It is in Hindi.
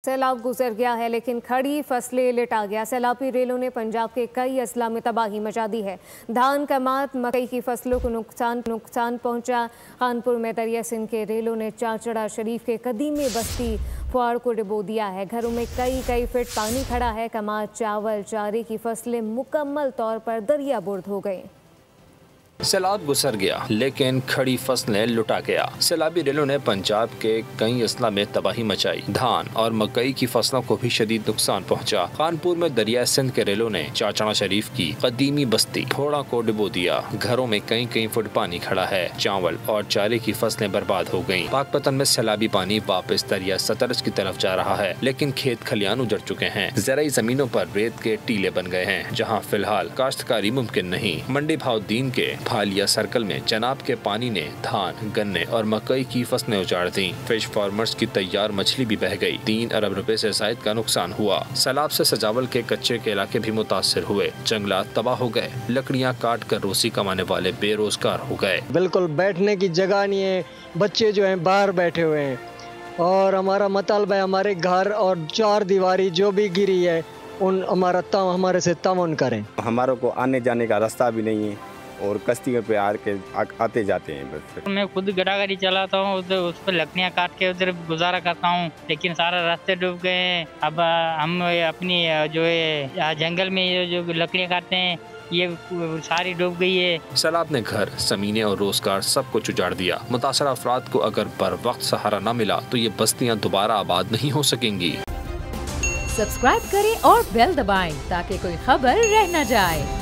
सैलाब गुजर गया है लेकिन खड़ी फसलें लिटा गया। सैलाबी रेलों ने पंजाब के कई अजला में तबाही मचा दी है। धान, कमात, मकई की फसलों को नुकसान पहुंचा। कानपुर में दरिया सिंध के रेलों ने चाचड़ा शरीफ के कदीमी बस्ती फुआड़ को डुबो दिया है। घरों में कई फीट पानी खड़ा है। कमात, चावल, चारे की फसलें मुकम्मल तौर पर दरिया बुर्द हो गई। सैलाब गुजर गया लेकिन खड़ी फसलें लुटा गया। सैलाबी रेलों ने पंजाब के कई अजला में तबाही मचाई। धान और मकई की फसलों को भी शदीद नुकसान पहुंचा। कानपुर में दरिया सिंध के रेलों ने चाचड़ा शरीफ की कदीमी बस्ती फोड़ा को डुबो दिया। घरों में कई फुट पानी खड़ा है। चावल और चारे की फसलें बर्बाद हो गयी। पाकपतन में सैलाबी पानी वापस दरिया सतलज की तरफ जा रहा है लेकिन खेत खलियान उजड़ चुके हैं। ज़राई जमीनों पर रेत के टीले बन गए हैं जहाँ फिलहाल काश्तकारी मुमकिन नहीं। मंडी भावदीन के भालिया सर्कल में जनाब के पानी ने धान, गन्ने और मकई की फसलें उजाड़ दी। फिश फार्मर्स की तैयार मछली भी बह गई। 3 अरब रुपए से जायद का नुकसान हुआ। सैलाब से सजावल के कच्चे के इलाके भी मुतासिर हुए। जंगलात तबाह हो गए। लकड़ियां काट कर रोजी कमाने वाले बेरोजगार हो गए। बिल्कुल बैठने की जगह नहीं है। बच्चे जो हैं बाहर बैठे हुए हैं और हमारा मतलब है हमारे घर और 4 दीवारी जो भी गिरी है उन हमारे से तमन करें। हमारे को आने जाने का रास्ता भी नहीं है और कश्तियों पे आते जाते हैं। बस मैं खुद गड़ागड़ी चलाता हूँ, उस पर लकड़ियाँ काट के उधर गुजारा करता हूँ लेकिन सारा रास्ते डूब गए हैं। अब हम अपनी जो है जंगल में जो लकड़ियाँ काटते हैं ये सारी डूब गई है। सैलाब ने घर, जमीनें और रोजगार सब कुछ उजाड़ दिया। मुतासरा अफराद को अगर बर वक्त सहारा न मिला तो ये बस्तियाँ दोबारा आबाद नहीं हो सकेंगी। सब्सक्राइब करें और बेल दबाएं ताकि कोई खबर रह न जाए।